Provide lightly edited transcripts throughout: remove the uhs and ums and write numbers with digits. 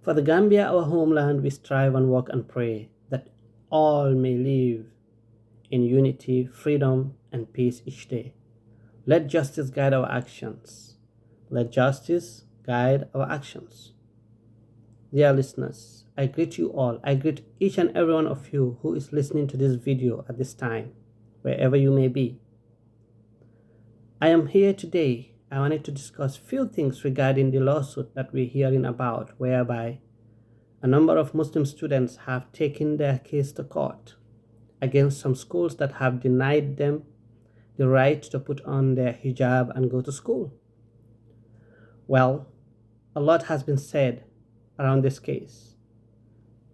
For the Gambia, our homeland, we strive and work and pray that all may live in unity, freedom, and peace each day. Let justice guide our actions. Let justice guide our actions. Dear listeners, I greet you all. I greet each and every one of you who is listening to this video at this time, wherever you may be. I am here today. I wanted to discuss few things regarding the lawsuit that we're hearing about, whereby a number of Muslim students have taken their case to court against some schools that have denied them the right to put on their hijab and go to school. Well, a lot has been said around this case.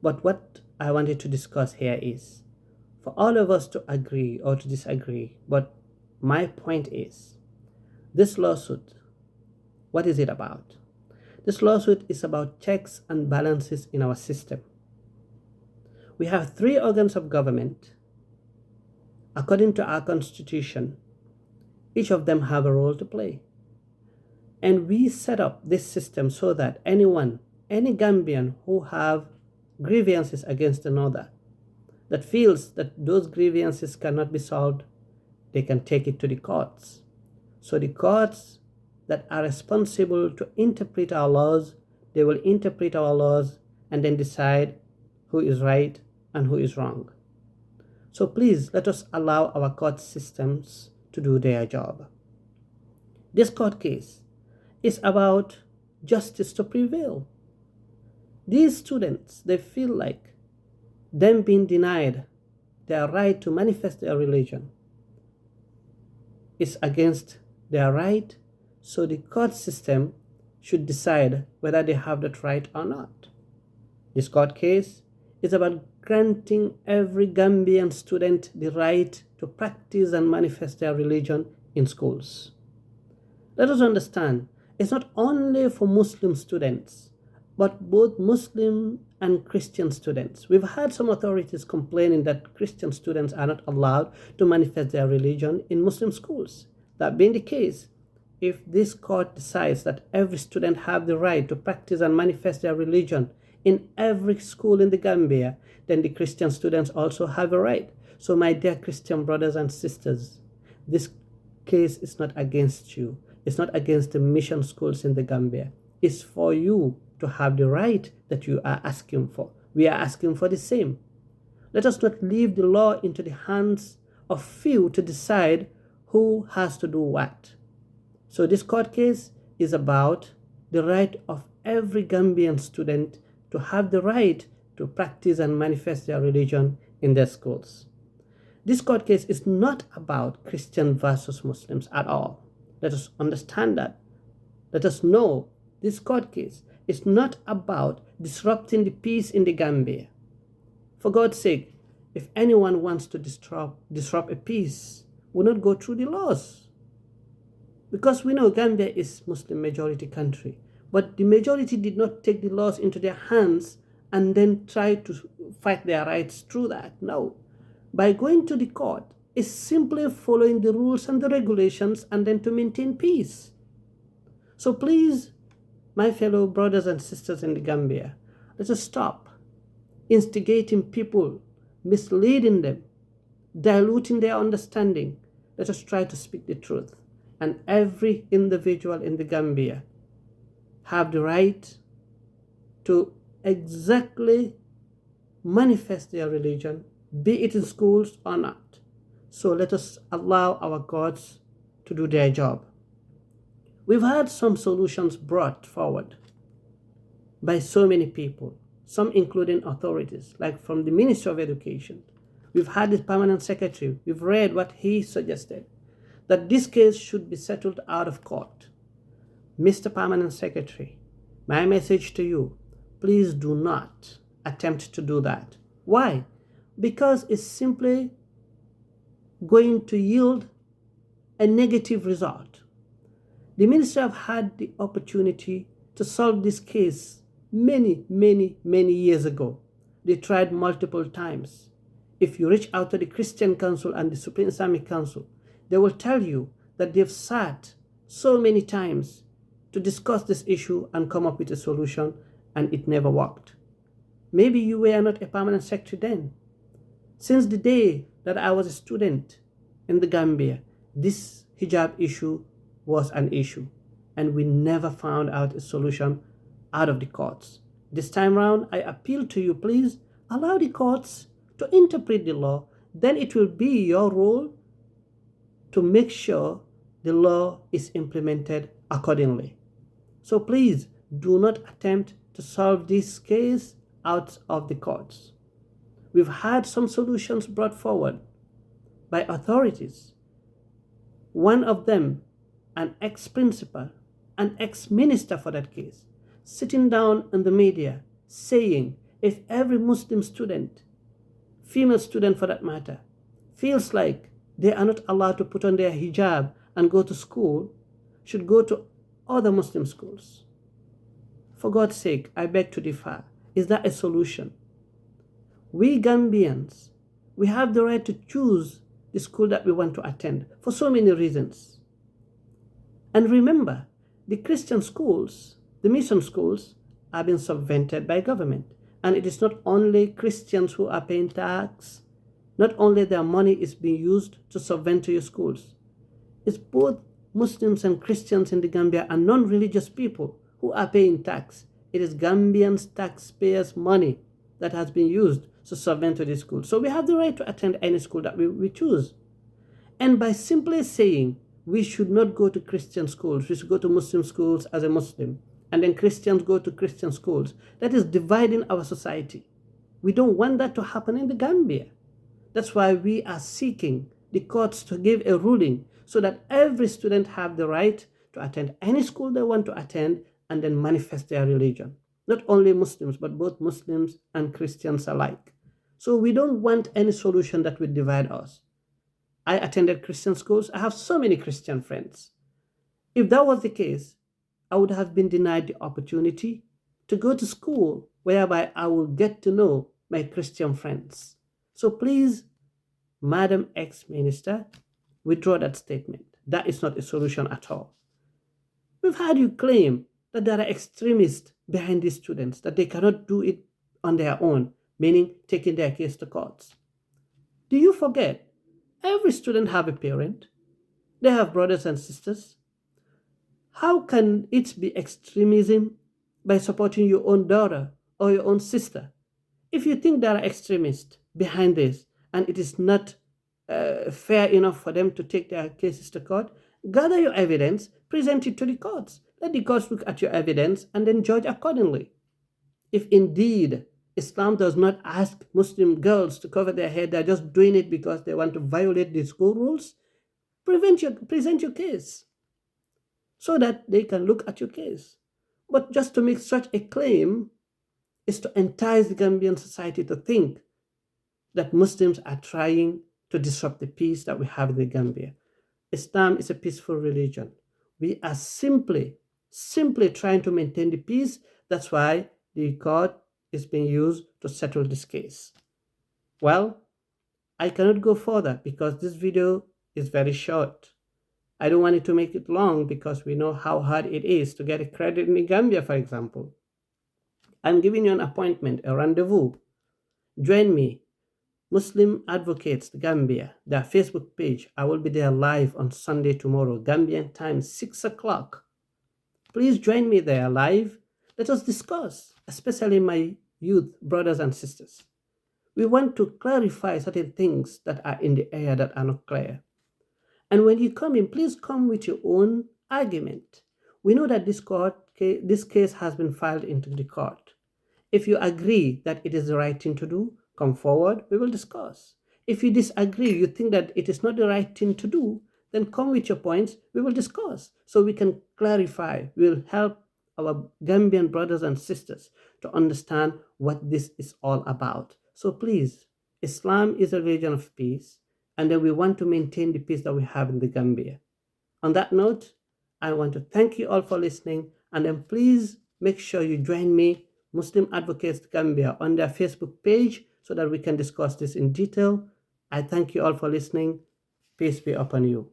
But what I wanted to discuss here is for all of us to agree or to disagree. But my point is, this lawsuit, what is it about? This lawsuit is about checks and balances in our system. We have three organs of government. According to our constitution, each of them have a role to play. And we set up this system so that any Gambian who have grievances against another, that feels that those grievances cannot be solved, they can take it to the courts. So the courts that are responsible to interpret our laws, they will interpret our laws and then decide who is right and who is wrong. So please let us allow our court systems to do their job. This court case is about justice to prevail. These students, they feel like them being denied their right to manifest their religion is against their right, so the court system should decide whether they have that right or not. This court case is about granting every Gambian student the right to practice and manifest their religion in schools. Let us understand, it's not only for Muslim students, but both Muslim and Christian students. We've had some authorities complaining that Christian students are not allowed to manifest their religion in Muslim schools. That being the case, if this court decides that every student have the right to practice and manifest their religion in every school in the Gambia, then the Christian students also have a right. So my dear Christian brothers and sisters, this case is not against you. It's not against the mission schools in the Gambia. It's for you to have the right that you are asking for. We are asking for the same. Let us not leave the law into the hands of few to decide who has to do what. So this court case is about the right of every Gambian student to have the right to practice and manifest their religion in their schools. This court case is not about Christian versus Muslims at all. Let us understand that. Let us know this court case is not about disrupting the peace in the Gambia. For God's sake, if anyone wants to disrupt a peace, will not go through the laws. Because we know Gambia is Muslim majority country, but the majority did not take the laws into their hands and then try to fight their rights through that. No. By going to the court, is simply following the rules and the regulations and then to maintain peace. So please, my fellow brothers and sisters in the Gambia, let us stop instigating people, misleading them, diluting their understanding. Let us try to speak the truth. And every individual in the Gambia have the right to exactly manifest their religion, be it in schools or not. So let us allow our gods to do their job. We've had some solutions brought forward by so many people, some including authorities, like from the Ministry of Education. We've had the permanent secretary. We've read what he suggested, that this case should be settled out of court. Mr. Permanent Secretary, my message to you, please do not attempt to do that. Why? Because it's simply going to yield a negative result. The minister have had the opportunity to solve this case many years ago. They tried multiple times. If you reach out to the Christian Council and the Supreme Islamic Council, they will tell you that they've sat so many times to discuss this issue and come up with a solution, and it never worked. Maybe you were not a permanent secretary then. Since the day that I was a student in the Gambia, this hijab issue was an issue, and we never found out a solution out of the courts. This time round, I appeal to you, please allow the courts to interpret the law. Then it will be your role to make sure the law is implemented accordingly. So please do not attempt to solve this case out of the courts. We've had some solutions brought forward by authorities. One of them, an ex-principal, an ex-minister for that case, sitting down in the media saying if every Muslim student, female student for that matter, feels like they are not allowed to put on their hijab and go to school, should go to other Muslim schools. For God's sake, I beg to differ. Is that a solution? We Gambians, we have the right to choose the school that we want to attend for so many reasons. And remember, the Christian schools, the mission schools, are being subvented by government. And it is not only Christians who are paying tax, not only their money is being used to subvent to your schools. It's both Muslims and Christians in the Gambia and non-religious people who are paying tax. It is Gambians' taxpayers' money that has been used to subvent to the school. So we have the right to attend any school that we choose. And by simply saying we should not go to Christian schools, we should go to Muslim schools as a Muslim, and then Christians go to Christian schools, that is dividing our society. We don't want that to happen in the Gambia. That's why we are seeking the courts to give a ruling so that every student have the right to attend any school they want to attend and then manifest their religion. Not only Muslims, but both Muslims and Christians alike. So we don't want any solution that would divide us. I attended Christian schools. I have so many Christian friends. If that was the case, I would have been denied the opportunity to go to school whereby I will get to know my Christian friends. So please, Madam Ex-Minister, withdraw that statement. That is not a solution at all. We've heard you claim that there are extremists behind these students, that they cannot do it on their own, meaning taking their case to courts. Do you forget? Every student have a parent. They have brothers and sisters. How can it be extremism by supporting your own daughter or your own sister? If you think there are extremists behind this and it is not fair enough for them to take their cases to court, gather your evidence, present it to the courts. Let the courts look at your evidence and then judge accordingly. If indeed Islam does not ask Muslim girls to cover their head, they're just doing it because they want to violate the school rules, present your case so that they can look at your case. But just to make such a claim is to entice the Gambian society to think that Muslims are trying to disrupt the peace that we have in the Gambia. Islam is a peaceful religion. We are simply trying to maintain the peace. That's why the court is being used to settle this case. Well, I cannot go further because this video is very short. I don't want it to make it long because we know how hard it is to get a credit in the Gambia, for example. I'm giving you an appointment, a rendezvous. Join me, Muslim Advocates Gambia, their Facebook page. I will be there live on Sunday tomorrow, Gambian time, 6 o'clock. Please join me there live. Let us discuss, especially my youth brothers and sisters. We want to clarify certain things that are in the air that are not clear. And when you come in, please come with your own argument. We know that this case has been filed into the court. If you agree that it is the right thing to do, come forward, we will discuss. If you disagree, you think that it is not the right thing to do, then come with your points, we will discuss. So we can clarify, we will help our Gambian brothers and sisters to understand what this is all about. So please, Islam is a religion of peace, and then we want to maintain the peace that we have in the Gambia. On that note, I want to thank you all for listening, and then please make sure you join me, Muslim Advocates Gambia, on their Facebook page so that we can discuss this in detail. I thank you all for listening. Peace be upon you.